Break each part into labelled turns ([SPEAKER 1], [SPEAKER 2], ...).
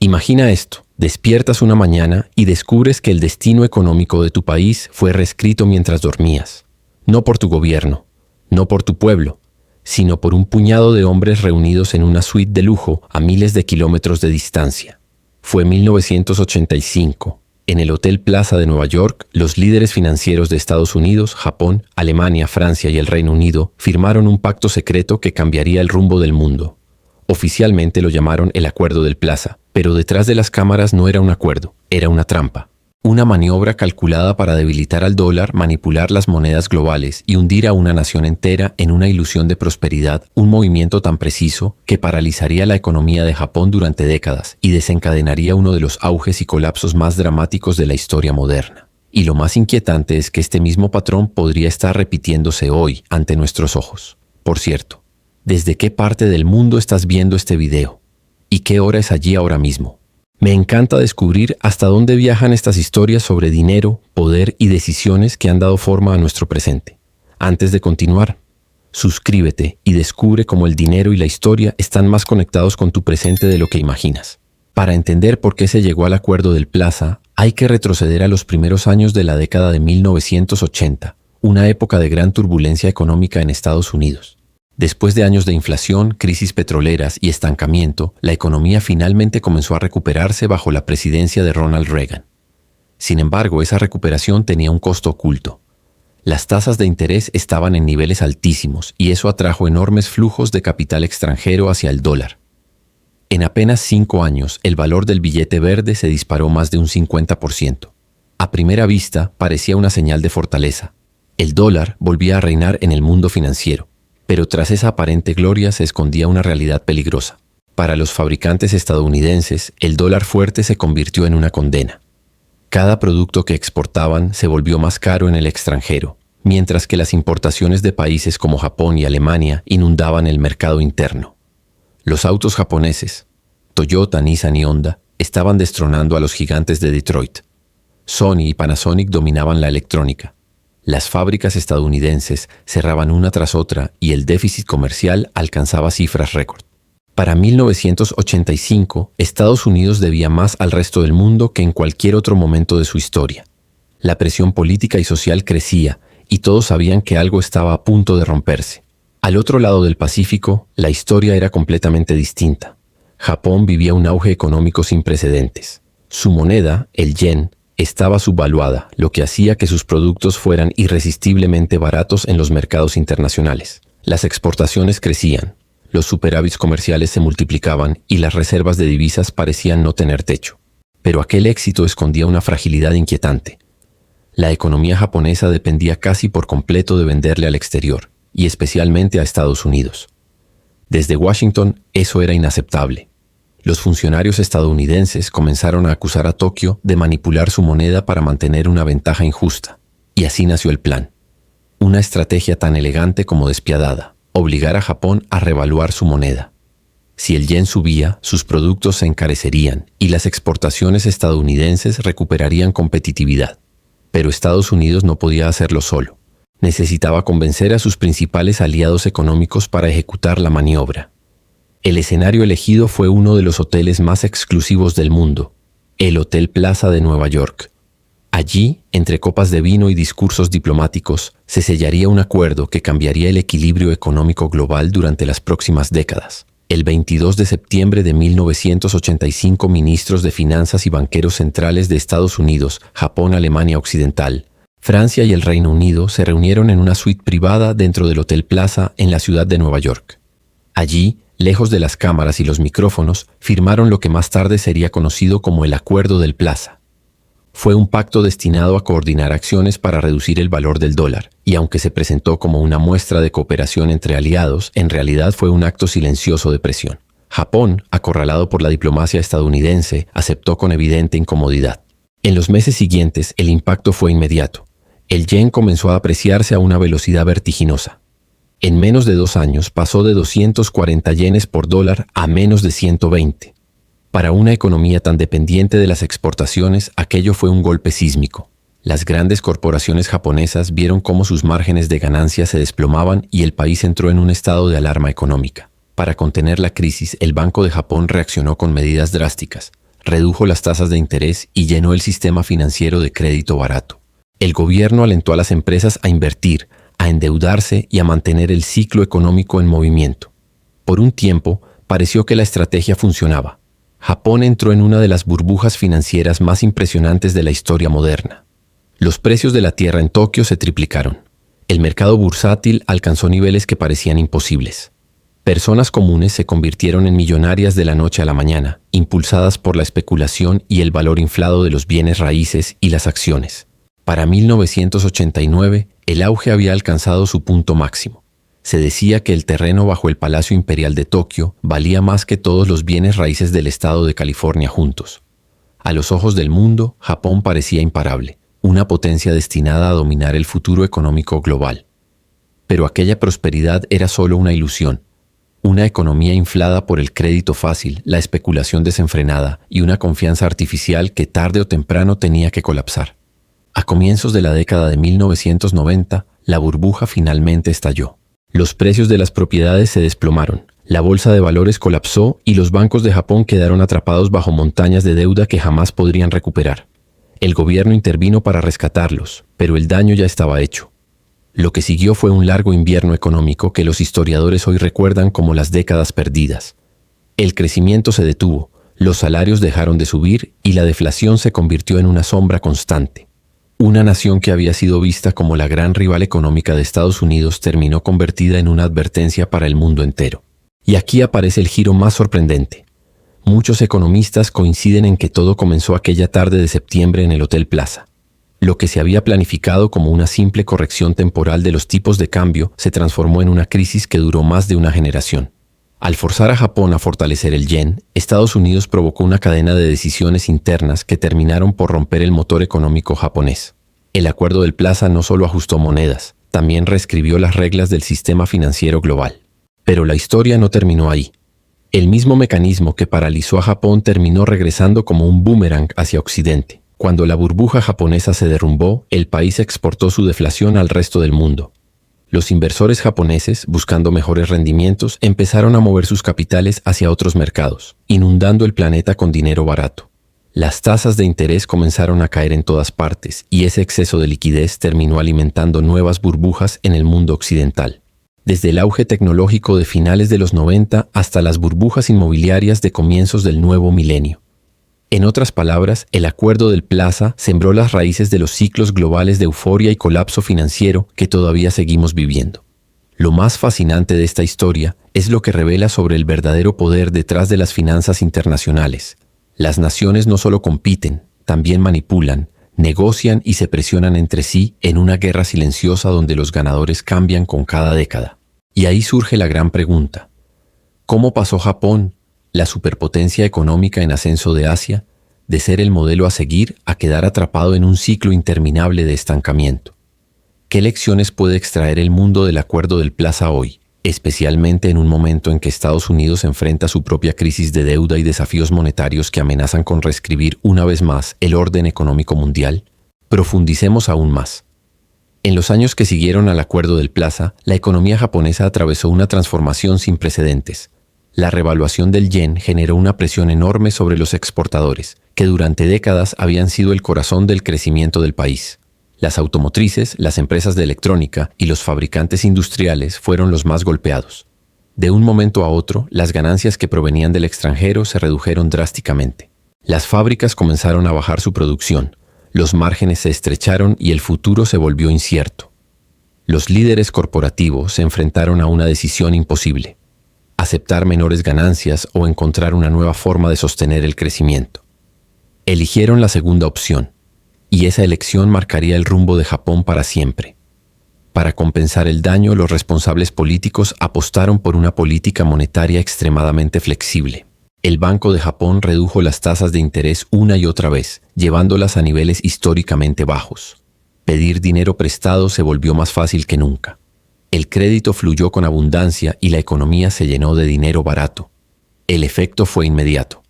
[SPEAKER 1] Imagina esto, despiertas una mañana y descubres que el destino económico de tu país fue reescrito mientras dormías. No por tu gobierno, no por tu pueblo, sino por un puñado de hombres reunidos en una suite de lujo a miles de kilómetros de distancia. Fue 1985. En el Hotel Plaza de Nueva York, los líderes financieros de Estados Unidos, Japón, Alemania, Francia y el Reino Unido firmaron un pacto secreto que cambiaría el rumbo del mundo. Oficialmente lo llamaron el Acuerdo del Plaza, pero detrás de las cámaras no era un acuerdo, era una trampa. Una maniobra calculada para debilitar al dólar, manipular las monedas globales y hundir a una nación entera en una ilusión de prosperidad, un movimiento tan preciso que paralizaría la economía de Japón durante décadas y desencadenaría uno de los auges y colapsos más dramáticos de la historia moderna. Y lo más inquietante es que este mismo patrón podría estar repitiéndose hoy ante nuestros ojos. Por cierto, ¿desde qué parte del mundo estás viendo este video? ¿Y qué hora es allí ahora mismo? Me encanta descubrir hasta dónde viajan estas historias sobre dinero, poder y decisiones que han dado forma a nuestro presente. Antes de continuar, suscríbete y descubre cómo el dinero y la historia están más conectados con tu presente de lo que imaginas. Para entender por qué se llegó al Acuerdo del Plaza, hay que retroceder a los primeros años de la década de 1980, una época de gran turbulencia económica en Estados Unidos. Después de años de inflación, crisis petroleras y estancamiento, la economía finalmente comenzó a recuperarse bajo la presidencia de Ronald Reagan. Sin embargo, esa recuperación tenía un costo oculto. Las tasas de interés estaban en niveles altísimos y eso atrajo enormes flujos de capital extranjero hacia el dólar. En apenas 5 años, el valor del billete verde se disparó más de un 50%. A primera vista, parecía una señal de fortaleza. El dólar volvía a reinar en el mundo financiero. Pero tras esa aparente gloria se escondía una realidad peligrosa. Para los fabricantes estadounidenses, el dólar fuerte se convirtió en una condena. Cada producto que exportaban se volvió más caro en el extranjero, mientras que las importaciones de países como Japón y Alemania inundaban el mercado interno. Los autos japoneses, Toyota, Nissan y Honda, estaban destronando a los gigantes de Detroit. Sony y Panasonic dominaban la electrónica. Las fábricas estadounidenses cerraban una tras otra y el déficit comercial alcanzaba cifras récord. Para 1985, Estados Unidos debía más al resto del mundo que en cualquier otro momento de su historia. La presión política y social crecía y todos sabían que algo estaba a punto de romperse. Al otro lado del Pacífico, la historia era completamente distinta. Japón vivía un auge económico sin precedentes. Su moneda, el yen, estaba subvaluada, lo que hacía que sus productos fueran irresistiblemente baratos en los mercados internacionales. Las exportaciones crecían, los superávits comerciales se multiplicaban y las reservas de divisas parecían no tener techo. Pero aquel éxito escondía una fragilidad inquietante. La economía japonesa dependía casi por completo de venderle al exterior, y especialmente a Estados Unidos. Desde Washington, eso era inaceptable. Los funcionarios estadounidenses comenzaron a acusar a Tokio de manipular su moneda para mantener una ventaja injusta. Y así nació el plan. Una estrategia tan elegante como despiadada, obligar a Japón a revaluar su moneda. Si el yen subía, sus productos se encarecerían y las exportaciones estadounidenses recuperarían competitividad. Pero Estados Unidos no podía hacerlo solo. Necesitaba convencer a sus principales aliados económicos para ejecutar la maniobra. El escenario elegido fue uno de los hoteles más exclusivos del mundo, el Hotel Plaza de Nueva York. Allí, entre copas de vino y discursos diplomáticos, se sellaría un acuerdo que cambiaría el equilibrio económico global durante las próximas décadas. El 22 de septiembre de 1985, ministros de finanzas y banqueros centrales de Estados Unidos, Japón, Alemania Occidental, Francia y el Reino Unido se reunieron en una suite privada dentro del Hotel Plaza en la ciudad de Nueva York. Allí, lejos de las cámaras y los micrófonos, firmaron lo que más tarde sería conocido como el Acuerdo del Plaza. Fue un pacto destinado a coordinar acciones para reducir el valor del dólar, y aunque se presentó como una muestra de cooperación entre aliados, en realidad fue un acto silencioso de presión. Japón, acorralado por la diplomacia estadounidense, aceptó con evidente incomodidad. En los meses siguientes, el impacto fue inmediato. El yen comenzó a apreciarse a una velocidad vertiginosa. En menos de 2 años pasó de 240 yenes por dólar a menos de 120. Para una economía tan dependiente de las exportaciones, aquello fue un golpe sísmico. Las grandes corporaciones japonesas vieron cómo sus márgenes de ganancia se desplomaban y el país entró en un estado de alarma económica. Para contener la crisis, el Banco de Japón reaccionó con medidas drásticas. redujo las tasas de interés y llenó el sistema financiero de crédito barato. El gobierno alentó a las empresas a invertir, a endeudarse y a mantener el ciclo económico en movimiento. Por un tiempo, pareció que la estrategia funcionaba. Japón entró en una de las burbujas financieras más impresionantes de la historia moderna. Los precios de la tierra en Tokio se triplicaron. El mercado bursátil alcanzó niveles que parecían imposibles. Personas comunes se convirtieron en millonarias de la noche a la mañana, impulsadas por la especulación y el valor inflado de los bienes raíces y las acciones. Para 1989, el auge había alcanzado su punto máximo. Se decía que el terreno bajo el Palacio Imperial de Tokio valía más que todos los bienes raíces del estado de California juntos. A los ojos del mundo, Japón parecía imparable, una potencia destinada a dominar el futuro económico global. Pero aquella prosperidad era solo una ilusión. Una economía inflada por el crédito fácil, la especulación desenfrenada y una confianza artificial que tarde o temprano tenía que colapsar. A comienzos de la década de 1990, la burbuja finalmente estalló. Los precios de las propiedades se desplomaron, la bolsa de valores colapsó y los bancos de Japón quedaron atrapados bajo montañas de deuda que jamás podrían recuperar. El gobierno intervino para rescatarlos, pero el daño ya estaba hecho. Lo que siguió fue un largo invierno económico que los historiadores hoy recuerdan como las décadas perdidas. El crecimiento se detuvo, los salarios dejaron de subir y la deflación se convirtió en una sombra constante. Una nación que había sido vista como la gran rival económica de Estados Unidos terminó convertida en una advertencia para el mundo entero. Y aquí aparece el giro más sorprendente. Muchos economistas coinciden en que todo comenzó aquella tarde de septiembre en el Hotel Plaza. Lo que se había planificado como una simple corrección temporal de los tipos de cambio se transformó en una crisis que duró más de una generación. Al forzar a Japón a fortalecer el yen, Estados Unidos provocó una cadena de decisiones internas que terminaron por romper el motor económico japonés. El Acuerdo del Plaza no solo ajustó monedas, también reescribió las reglas del sistema financiero global. Pero la historia no terminó ahí. El mismo mecanismo que paralizó a Japón terminó regresando como un boomerang hacia Occidente. Cuando la burbuja japonesa se derrumbó, el país exportó su deflación al resto del mundo. Los inversores japoneses, buscando mejores rendimientos, empezaron a mover sus capitales hacia otros mercados, inundando el planeta con dinero barato. Las tasas de interés comenzaron a caer en todas partes y ese exceso de liquidez terminó alimentando nuevas burbujas en el mundo occidental. Desde el auge tecnológico de finales de los 90 hasta las burbujas inmobiliarias de comienzos del nuevo milenio. En otras palabras, el Acuerdo del Plaza sembró las raíces de los ciclos globales de euforia y colapso financiero que todavía seguimos viviendo. Lo más fascinante de esta historia es lo que revela sobre el verdadero poder detrás de las finanzas internacionales. Las naciones no solo compiten, también manipulan, negocian y se presionan entre sí en una guerra silenciosa donde los ganadores cambian con cada década. Y ahí surge la gran pregunta: ¿cómo pasó Japón, la superpotencia económica en ascenso de Asia, de ser el modelo a seguir a quedar atrapado en un ciclo interminable de estancamiento? ¿Qué lecciones puede extraer el mundo del Acuerdo del Plaza hoy, especialmente en un momento en que Estados Unidos enfrenta su propia crisis de deuda y desafíos monetarios que amenazan con reescribir una vez más el orden económico mundial? Profundicemos aún más. En los años que siguieron al Acuerdo del Plaza, la economía japonesa atravesó una transformación sin precedentes. La revaluación del yen generó una presión enorme sobre los exportadores, que durante décadas habían sido el corazón del crecimiento del país. Las automotrices, las empresas de electrónica y los fabricantes industriales fueron los más golpeados. De un momento a otro, las ganancias que provenían del extranjero se redujeron drásticamente. Las fábricas comenzaron a bajar su producción, los márgenes se estrecharon y el futuro se volvió incierto. Los líderes corporativos se enfrentaron a una decisión imposible: aceptar menores ganancias o encontrar una nueva forma de sostener el crecimiento. Eligieron la segunda opción, y esa elección marcaría el rumbo de Japón para siempre. Para compensar el daño, los responsables políticos apostaron por una política monetaria extremadamente flexible. El Banco de Japón redujo las tasas de interés una y otra vez, llevándolas a niveles históricamente bajos. Pedir dinero prestado se volvió más fácil que nunca. El crédito fluyó con abundancia y la economía se llenó de dinero barato. El efecto fue inmediato.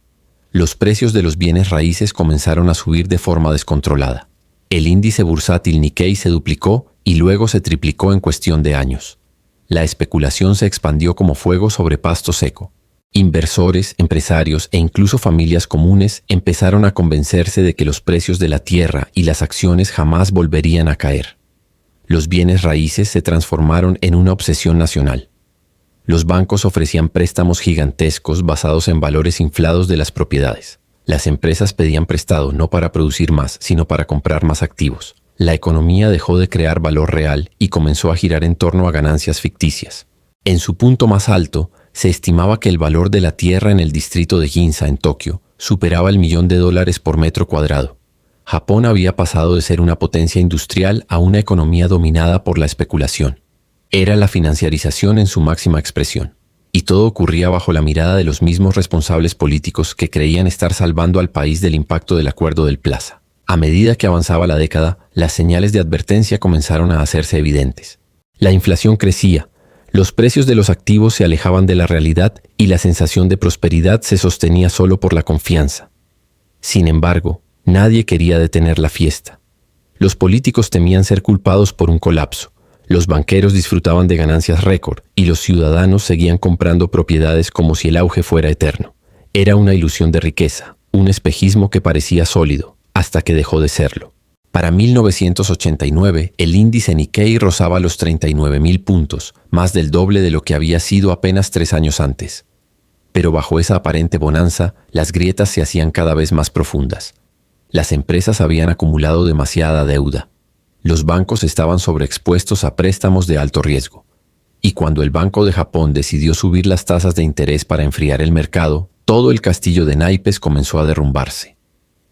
[SPEAKER 1] Los precios de los bienes raíces comenzaron a subir de forma descontrolada. El índice bursátil Nikkei se duplicó y luego se triplicó en cuestión de años. La especulación se expandió como fuego sobre pasto seco. Inversores, empresarios e incluso familias comunes empezaron a convencerse de que los precios de la tierra y las acciones jamás volverían a caer. Los bienes raíces se transformaron en una obsesión nacional. Los bancos ofrecían préstamos gigantescos basados en valores inflados de las propiedades. Las empresas pedían prestado no para producir más, sino para comprar más activos. La economía dejó de crear valor real y comenzó a girar en torno a ganancias ficticias. En su punto más alto, se estimaba que el valor de la tierra en el distrito de Ginza, en Tokio, superaba el $1.000.000 por metro cuadrado. Japón había pasado de ser una potencia industrial a una economía dominada por la especulación. Era la financiarización en su máxima expresión. Y todo ocurría bajo la mirada de los mismos responsables políticos que creían estar salvando al país del impacto del Acuerdo del Plaza. A medida que avanzaba la década, las señales de advertencia comenzaron a hacerse evidentes. La inflación crecía, los precios de los activos se alejaban de la realidad y la sensación de prosperidad se sostenía solo por la confianza. Sin embargo, nadie quería detener la fiesta. Los políticos temían ser culpados por un colapso. Los banqueros disfrutaban de ganancias récord y los ciudadanos seguían comprando propiedades como si el auge fuera eterno. Era una ilusión de riqueza, un espejismo que parecía sólido, hasta que dejó de serlo. Para 1989, el índice Nikkei rozaba los 39.000 puntos, más del doble de lo que había sido apenas 3 años antes. Pero bajo esa aparente bonanza, las grietas se hacían cada vez más profundas. Las empresas habían acumulado demasiada deuda. Los bancos estaban sobreexpuestos a préstamos de alto riesgo. Y cuando el Banco de Japón decidió subir las tasas de interés para enfriar el mercado, todo el castillo de naipes comenzó a derrumbarse.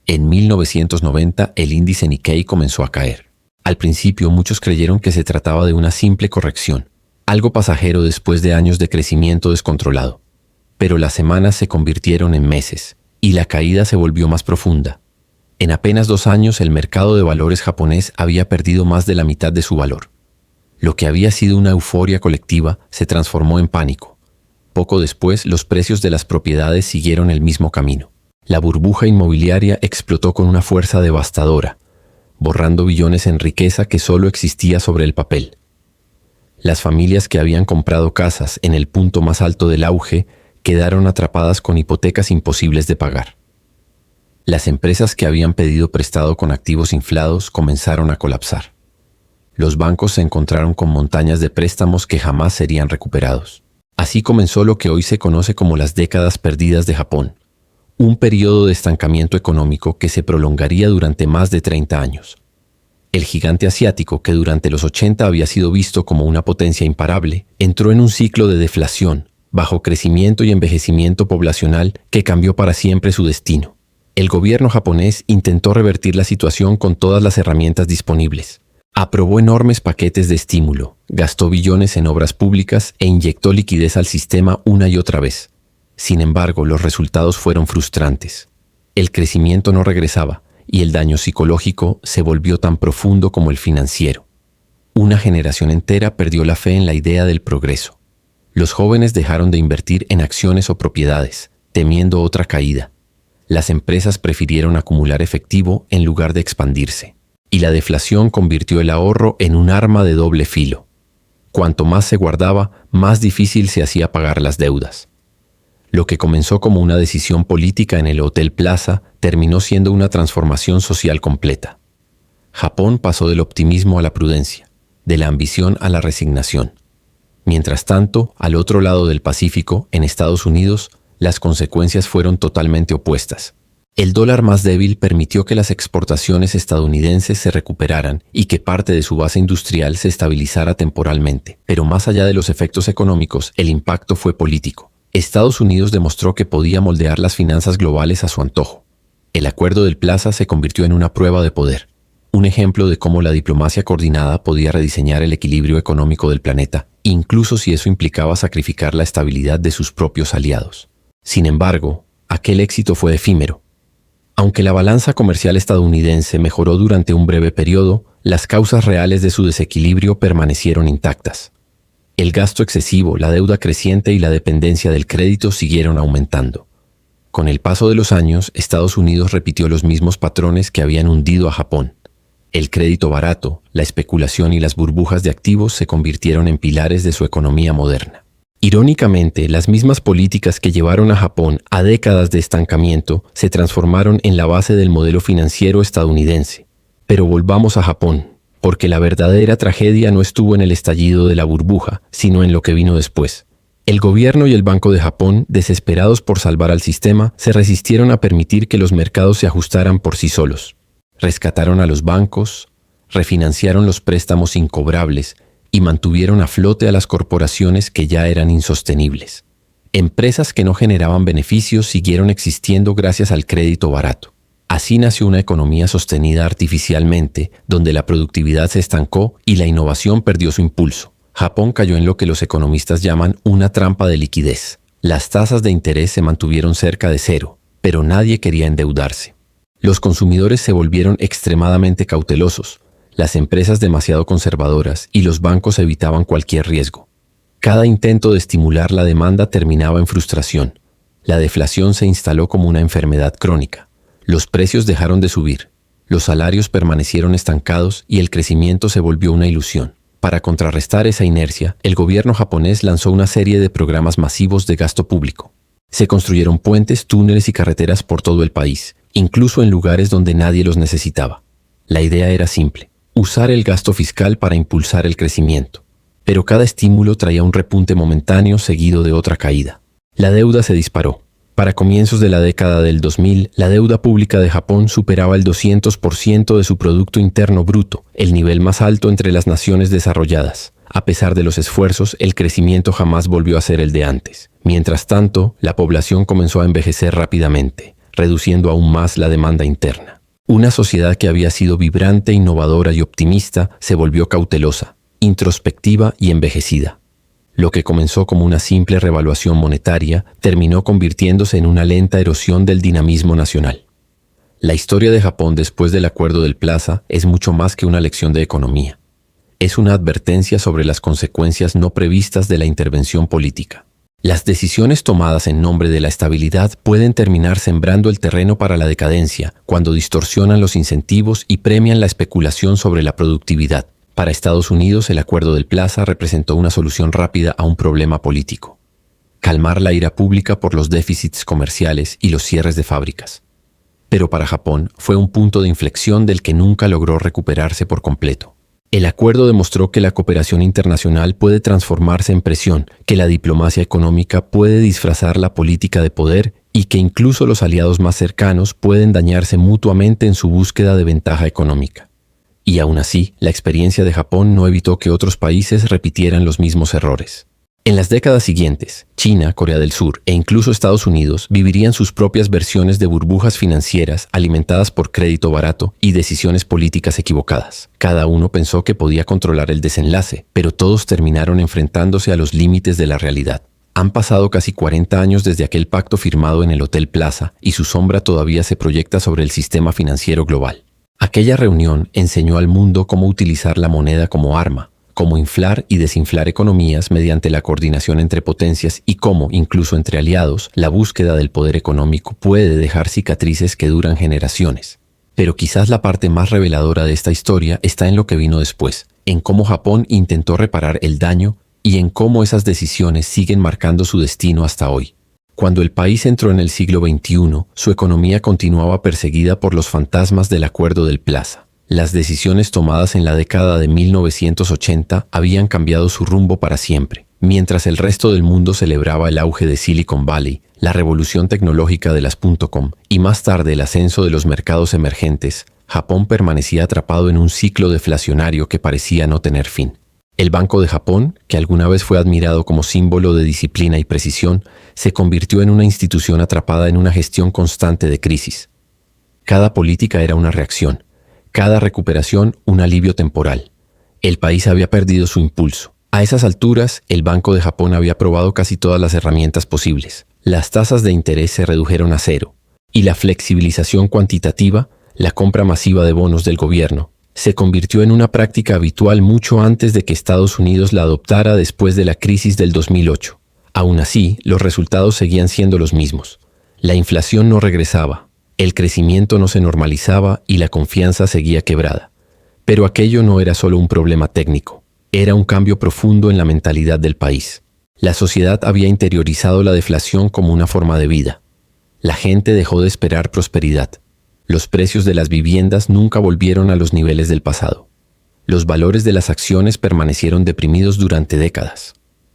[SPEAKER 1] En 1990, el índice Nikkei comenzó a caer. Al principio, muchos creyeron que se trataba de una simple corrección, algo pasajero después de años de crecimiento descontrolado. Pero las semanas se convirtieron en meses, y la caída se volvió más profunda. En apenas 2 años, el mercado de valores japonés había perdido más de la mitad de su valor. Lo que había sido una euforia colectiva se transformó en pánico. Poco después, los precios de las propiedades siguieron el mismo camino. La burbuja inmobiliaria explotó con una fuerza devastadora, borrando billones en riqueza que solo existía sobre el papel. Las familias que habían comprado casas en el punto más alto del auge quedaron atrapadas con hipotecas imposibles de pagar. Las empresas que habían pedido prestado con activos inflados comenzaron a colapsar. Los bancos se encontraron con montañas de préstamos que jamás serían recuperados. Así comenzó lo que hoy se conoce como las décadas perdidas de Japón, un periodo de estancamiento económico que se prolongaría durante más de 30 años. El gigante asiático, que durante los 80 había sido visto como una potencia imparable, entró en un ciclo de deflación, bajo crecimiento y envejecimiento poblacional que cambió para siempre su destino. El gobierno japonés intentó revertir la situación con todas las herramientas disponibles. Aprobó enormes paquetes de estímulo, gastó billones en obras públicas e inyectó liquidez al sistema una y otra vez. Sin embargo, los resultados fueron frustrantes. El crecimiento no regresaba y el daño psicológico se volvió tan profundo como el financiero. Una generación entera perdió la fe en la idea del progreso. Los jóvenes dejaron de invertir en acciones o propiedades, temiendo otra caída. Las empresas prefirieron acumular efectivo en lugar de expandirse. Y la deflación convirtió el ahorro en un arma de doble filo. Cuanto más se guardaba, más difícil se hacía pagar las deudas. Lo que comenzó como una decisión política en el Hotel Plaza terminó siendo una transformación social completa. Japón pasó del optimismo a la prudencia, de la ambición a la resignación. Mientras tanto, al otro lado del Pacífico, en Estados Unidos, las consecuencias fueron totalmente opuestas. El dólar más débil permitió que las exportaciones estadounidenses se recuperaran y que parte de su base industrial se estabilizara temporalmente. Pero más allá de los efectos económicos, el impacto fue político. Estados Unidos demostró que podía moldear las finanzas globales a su antojo. El Acuerdo del Plaza se convirtió en una prueba de poder, un ejemplo de cómo la diplomacia coordinada podía rediseñar el equilibrio económico del planeta, incluso si eso implicaba sacrificar la estabilidad de sus propios aliados. Sin embargo, aquel éxito fue efímero. Aunque la balanza comercial estadounidense mejoró durante un breve periodo, las causas reales de su desequilibrio permanecieron intactas. El gasto excesivo, la deuda creciente y la dependencia del crédito siguieron aumentando. Con el paso de los años, Estados Unidos repitió los mismos patrones que habían hundido a Japón. El crédito barato, la especulación y las burbujas de activos se convirtieron en pilares de su economía moderna. Irónicamente, las mismas políticas que llevaron a Japón a décadas de estancamiento se transformaron en la base del modelo financiero estadounidense. Pero volvamos a Japón, porque la verdadera tragedia no estuvo en el estallido de la burbuja, sino en lo que vino después. El gobierno y el Banco de Japón, desesperados por salvar al sistema, se resistieron a permitir que los mercados se ajustaran por sí solos. Rescataron a los bancos, refinanciaron los préstamos incobrables y mantuvieron a flote a las corporaciones que ya eran insostenibles. Empresas que no generaban beneficios siguieron existiendo gracias al crédito barato. Así nació una economía sostenida artificialmente, donde la productividad se estancó y la innovación perdió su impulso. Japón cayó en lo que los economistas llaman una trampa de liquidez. Las tasas de interés se mantuvieron cerca de cero, pero nadie quería endeudarse. Los consumidores se volvieron extremadamente cautelosos, las empresas demasiado conservadoras y los bancos evitaban cualquier riesgo. Cada intento de estimular la demanda terminaba en frustración. La deflación se instaló como una enfermedad crónica. Los precios dejaron de subir, los salarios permanecieron estancados y el crecimiento se volvió una ilusión. Para contrarrestar esa inercia, el gobierno japonés lanzó una serie de programas masivos de gasto público. Se construyeron puentes, túneles y carreteras por todo el país, incluso en lugares donde nadie los necesitaba. La idea era simple: usar el gasto fiscal para impulsar el crecimiento. Pero cada estímulo traía un repunte momentáneo seguido de otra caída. La deuda se disparó. Para comienzos de la década del 2000, la deuda pública de Japón superaba el 200% de su Producto Interno Bruto, el nivel más alto entre las naciones desarrolladas. A pesar de los esfuerzos, el crecimiento jamás volvió a ser el de antes. Mientras tanto, la población comenzó a envejecer rápidamente, reduciendo aún más la demanda interna. Una sociedad que había sido vibrante, innovadora y optimista se volvió cautelosa, introspectiva y envejecida. Lo que comenzó como una simple revaluación monetaria terminó convirtiéndose en una lenta erosión del dinamismo nacional. La historia de Japón después del Acuerdo del Plaza es mucho más que una lección de economía. Es una advertencia sobre las consecuencias no previstas de la intervención política. Las decisiones tomadas en nombre de la estabilidad pueden terminar sembrando el terreno para la decadencia cuando distorsionan los incentivos y premian la especulación sobre la productividad. Para Estados Unidos, el Acuerdo del Plaza representó una solución rápida a un problema político: calmar la ira pública por los déficits comerciales y los cierres de fábricas. Pero para Japón fue un punto de inflexión del que nunca logró recuperarse por completo. El acuerdo demostró que la cooperación internacional puede transformarse en presión, que la diplomacia económica puede disfrazar la política de poder y que incluso los aliados más cercanos pueden dañarse mutuamente en su búsqueda de ventaja económica. Y aún así, la experiencia de Japón no evitó que otros países repitieran los mismos errores. En las décadas siguientes, China, Corea del Sur e incluso Estados Unidos vivirían sus propias versiones de burbujas financieras alimentadas por crédito barato y decisiones políticas equivocadas. Cada uno pensó que podía controlar el desenlace, pero todos terminaron enfrentándose a los límites de la realidad. Han pasado casi 40 años desde aquel pacto firmado en el Hotel Plaza y su sombra todavía se proyecta sobre el sistema financiero global. Aquella reunión enseñó al mundo cómo utilizar la moneda como arma, cómo inflar y desinflar economías mediante la coordinación entre potencias y cómo, incluso entre aliados, la búsqueda del poder económico puede dejar cicatrices que duran generaciones. Pero quizás la parte más reveladora de esta historia está en lo que vino después, en cómo Japón intentó reparar el daño y en cómo esas decisiones siguen marcando su destino hasta hoy. Cuando el país entró en el siglo XXI, su economía continuaba perseguida por los fantasmas del Acuerdo del Plaza. Las decisiones tomadas en la década de 1980 habían cambiado su rumbo para siempre. Mientras el resto del mundo celebraba el auge de Silicon Valley, la revolución tecnológica de las .com y más tarde el ascenso de los mercados emergentes, Japón permanecía atrapado en un ciclo deflacionario que parecía no tener fin. El Banco de Japón, que alguna vez fue admirado como símbolo de disciplina y precisión, se convirtió en una institución atrapada en una gestión constante de crisis. Cada política era una reacción, cada recuperación un alivio temporal. El país había perdido su impulso. A esas alturas, el Banco de Japón había probado casi todas las herramientas posibles. Las tasas de interés se redujeron a cero, y la flexibilización cuantitativa, la compra masiva de bonos del gobierno, se convirtió en una práctica habitual mucho antes de que Estados Unidos la adoptara después de la crisis del 2008. Aún así, los resultados seguían siendo los mismos. La inflación no regresaba, el crecimiento no se normalizaba y la confianza seguía quebrada. Pero aquello no era solo un problema técnico, era un cambio profundo en la mentalidad del país. La sociedad había interiorizado la deflación como una forma de vida. La gente dejó de esperar prosperidad. Los precios de las viviendas nunca volvieron a los niveles del pasado. Los valores de las acciones permanecieron deprimidos durante décadas.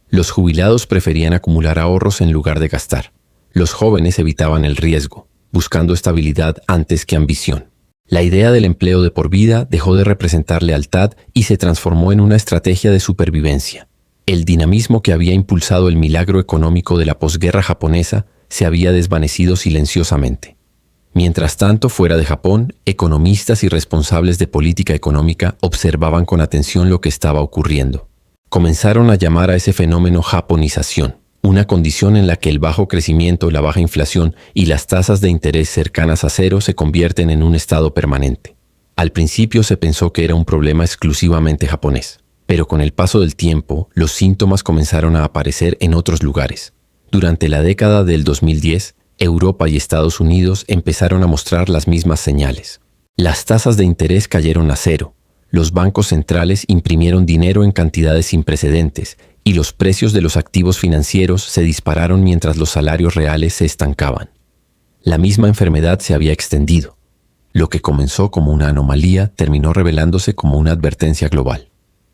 [SPEAKER 1] Los jubilados preferían acumular ahorros en lugar de gastar. Los jóvenes evitaban el riesgo, buscando estabilidad antes que ambición. La idea del empleo de por vida dejó de representar lealtad y se transformó en una estrategia de supervivencia. El dinamismo que había impulsado el milagro económico de la posguerra japonesa se había desvanecido silenciosamente. Mientras tanto, fuera de Japón, economistas y responsables de política económica observaban con atención lo que estaba ocurriendo. Comenzaron a llamar a ese fenómeno japonización, una condición en la que el bajo crecimiento, la baja inflación y las tasas de interés cercanas a cero se convierten en un estado permanente. Al principio se pensó que era un problema exclusivamente japonés, pero con el paso del tiempo, los síntomas comenzaron a aparecer en otros lugares. Durante la década del 2010, Europa y Estados Unidos empezaron a mostrar las mismas señales. Las tasas de interés cayeron a cero, los bancos centrales imprimieron dinero en cantidades sin precedentes y los precios de los activos financieros se dispararon mientras los salarios reales se estancaban. La misma enfermedad se había extendido. Lo que comenzó como una anomalía terminó revelándose como una advertencia global.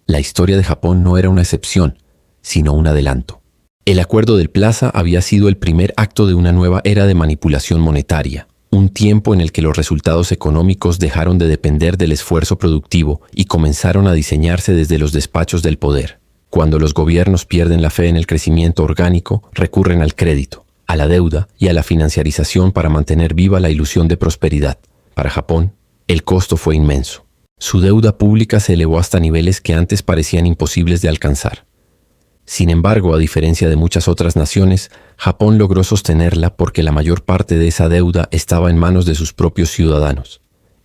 [SPEAKER 1] La historia de Japón no era una excepción, sino un adelanto. El Acuerdo del Plaza había sido el primer acto de una nueva era de manipulación monetaria, un tiempo en el que los resultados económicos dejaron de depender del esfuerzo productivo y comenzaron a diseñarse desde los despachos del poder. Cuando los gobiernos pierden la fe en el crecimiento orgánico, recurren al crédito, a la deuda y a la financiarización para mantener viva la ilusión de prosperidad. Para Japón, el costo fue inmenso. Su deuda pública se elevó hasta niveles que antes parecían imposibles de alcanzar. Sin embargo, a diferencia de muchas otras naciones, Japón logró sostenerla porque la mayor parte de esa deuda estaba en manos de sus propios ciudadanos.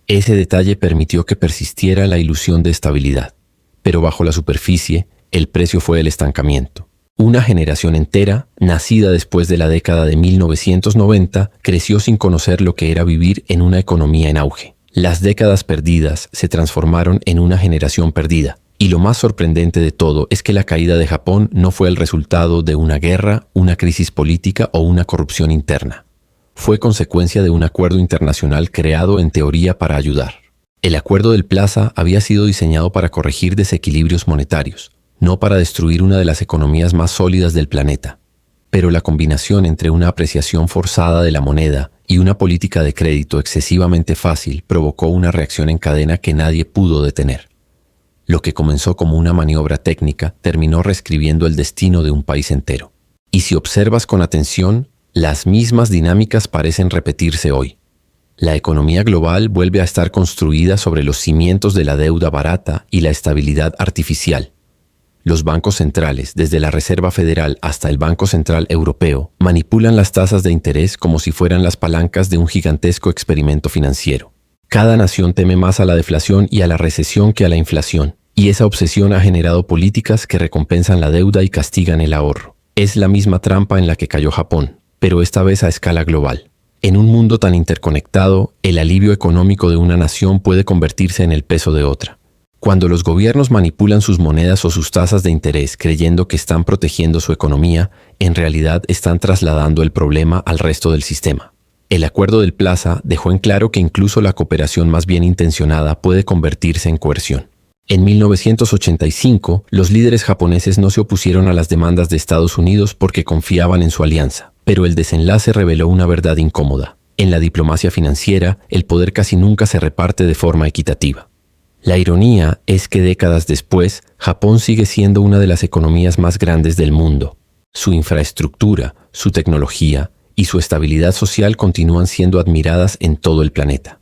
[SPEAKER 1] Ese detalle permitió que persistiera la ilusión de estabilidad. Pero bajo la superficie, el precio fue el estancamiento. Una generación entera, nacida después de la década de 1990, creció sin conocer lo que era vivir en una economía en auge. Las décadas perdidas se transformaron en una generación perdida. Y lo más sorprendente de todo es que la caída de Japón no fue el resultado de una guerra, una crisis política o una corrupción interna. Fue consecuencia de un acuerdo internacional creado en teoría para ayudar. El Acuerdo del Plaza había sido diseñado para corregir desequilibrios monetarios, no para destruir una de las economías más sólidas del planeta. Pero la combinación entre una apreciación forzada de la moneda y una política de crédito excesivamente fácil provocó una reacción en cadena que nadie pudo detener. Lo que comenzó como una maniobra técnica terminó reescribiendo el destino de un país entero. Y si observas con atención, las mismas dinámicas parecen repetirse hoy. La economía global vuelve a estar construida sobre los cimientos de la deuda barata y la estabilidad artificial. Los bancos centrales, desde la Reserva Federal hasta el Banco Central Europeo, manipulan las tasas de interés como si fueran las palancas de un gigantesco experimento financiero. Cada nación teme más a la deflación y a la recesión que a la inflación. Y esa obsesión ha generado políticas que recompensan la deuda y castigan el ahorro. Es la misma trampa en la que cayó Japón, pero esta vez a escala global. En un mundo tan interconectado, el alivio económico de una nación puede convertirse en el peso de otra. Cuando los gobiernos manipulan sus monedas o sus tasas de interés creyendo que están protegiendo su economía, en realidad están trasladando el problema al resto del sistema. El Acuerdo del Plaza dejó en claro que incluso la cooperación más bien intencionada puede convertirse en coerción. En 1985, los líderes japoneses no se opusieron a las demandas de Estados Unidos porque confiaban en su alianza, pero el desenlace reveló una verdad incómoda. En la diplomacia financiera, el poder casi nunca se reparte de forma equitativa. La ironía es que décadas después, Japón sigue siendo una de las economías más grandes del mundo. Su infraestructura, su tecnología y su estabilidad social continúan siendo admiradas en todo el planeta.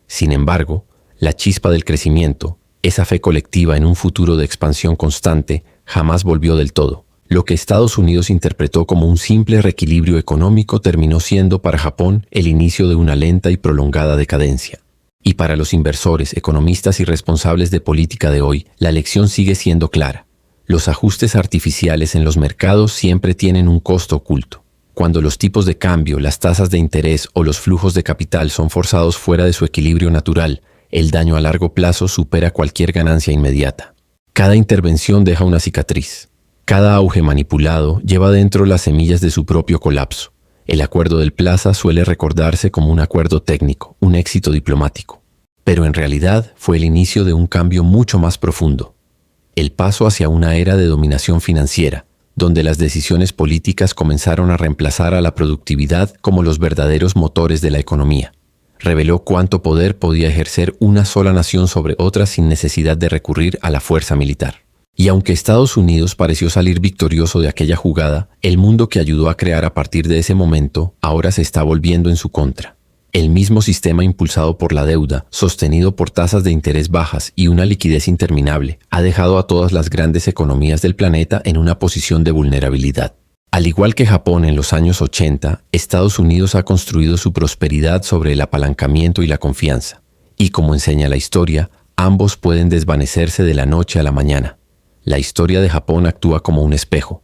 [SPEAKER 1] Sin embargo, la chispa del crecimiento, esa fe colectiva en un futuro de expansión constante, jamás volvió del todo. Lo que Estados Unidos interpretó como un simple reequilibrio económico terminó siendo para Japón el inicio de una lenta y prolongada decadencia. Y para los inversores, economistas y responsables de política de hoy, la lección sigue siendo clara. Los ajustes artificiales en los mercados siempre tienen un costo oculto. Cuando los tipos de cambio, las tasas de interés o los flujos de capital son forzados fuera de su equilibrio natural, el daño a largo plazo supera cualquier ganancia inmediata. Cada intervención deja una cicatriz. Cada auge manipulado lleva dentro las semillas de su propio colapso. El acuerdo del Plaza suele recordarse como un acuerdo técnico, un éxito diplomático. Pero en realidad fue el inicio de un cambio mucho más profundo. El paso hacia una era de dominación financiera, donde las decisiones políticas comenzaron a reemplazar a la productividad como los verdaderos motores de la economía. Reveló cuánto poder podía ejercer una sola nación sobre otra sin necesidad de recurrir a la fuerza militar. Y aunque Estados Unidos pareció salir victorioso de aquella jugada, el mundo que ayudó a crear a partir de ese momento ahora se está volviendo en su contra. El mismo sistema impulsado por la deuda, sostenido por tasas de interés bajas y una liquidez interminable, ha dejado a todas las grandes economías del planeta en una posición de vulnerabilidad. Al igual que Japón en los años 80, Estados Unidos ha construido su prosperidad sobre el apalancamiento y la confianza. Y como enseña la historia, ambos pueden desvanecerse de la noche a la mañana. La historia de Japón actúa como un espejo.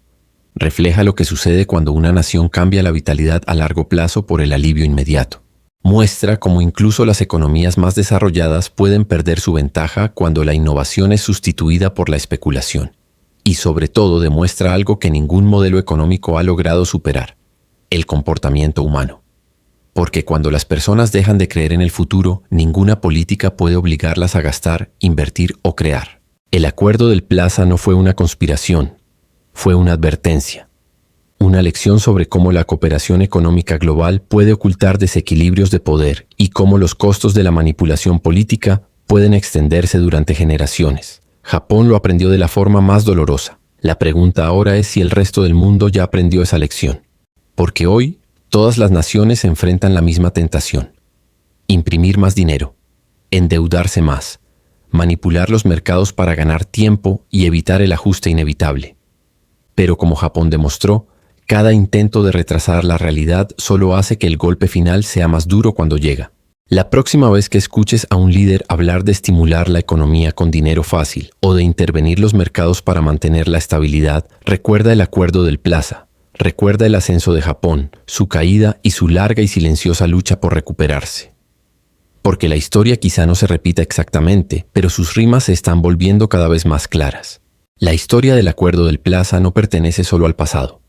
[SPEAKER 1] Refleja lo que sucede cuando una nación cambia la vitalidad a largo plazo por el alivio inmediato. Muestra cómo incluso las economías más desarrolladas pueden perder su ventaja cuando la innovación es sustituida por la especulación. Y sobre todo demuestra algo que ningún modelo económico ha logrado superar: el comportamiento humano. Porque cuando las personas dejan de creer en el futuro, ninguna política puede obligarlas a gastar, invertir o crear. El acuerdo del Plaza no fue una conspiración, fue una advertencia. Una lección sobre cómo la cooperación económica global puede ocultar desequilibrios de poder y cómo los costos de la manipulación política pueden extenderse durante generaciones. Japón lo aprendió de la forma más dolorosa. La pregunta ahora es si el resto del mundo ya aprendió esa lección. Porque hoy, todas las naciones enfrentan la misma tentación: imprimir más dinero, endeudarse más, manipular los mercados para ganar tiempo y evitar el ajuste inevitable. Pero como Japón demostró, cada intento de retrasar la realidad solo hace que el golpe final sea más duro cuando llega. La próxima vez que escuches a un líder hablar de estimular la economía con dinero fácil o de intervenir los mercados para mantener la estabilidad, recuerda el acuerdo del Plaza. Recuerda el ascenso de Japón, su caída y su larga y silenciosa lucha por recuperarse. Porque la historia quizá no se repita exactamente, pero sus rimas se están volviendo cada vez más claras. La historia del acuerdo del Plaza no pertenece solo al pasado.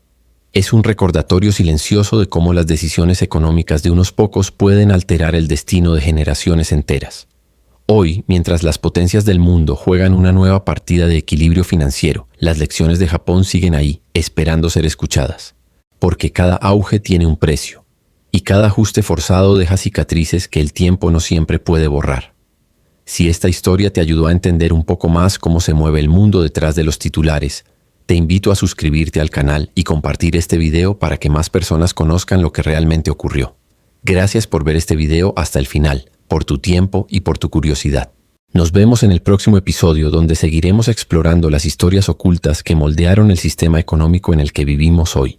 [SPEAKER 1] Es un recordatorio silencioso de cómo las decisiones económicas de unos pocos pueden alterar el destino de generaciones enteras. Hoy, mientras las potencias del mundo juegan una nueva partida de equilibrio financiero, las lecciones de Japón siguen ahí, esperando ser escuchadas. Porque cada auge tiene un precio. Y cada ajuste forzado deja cicatrices que el tiempo no siempre puede borrar. Si esta historia te ayudó a entender un poco más cómo se mueve el mundo detrás de los titulares, te invito a suscribirte al canal y compartir este video para que más personas conozcan lo que realmente ocurrió. Gracias por ver este video hasta el final, por tu tiempo y por tu curiosidad. Nos vemos en el próximo episodio, donde seguiremos explorando las historias ocultas que moldearon el sistema económico en el que vivimos hoy.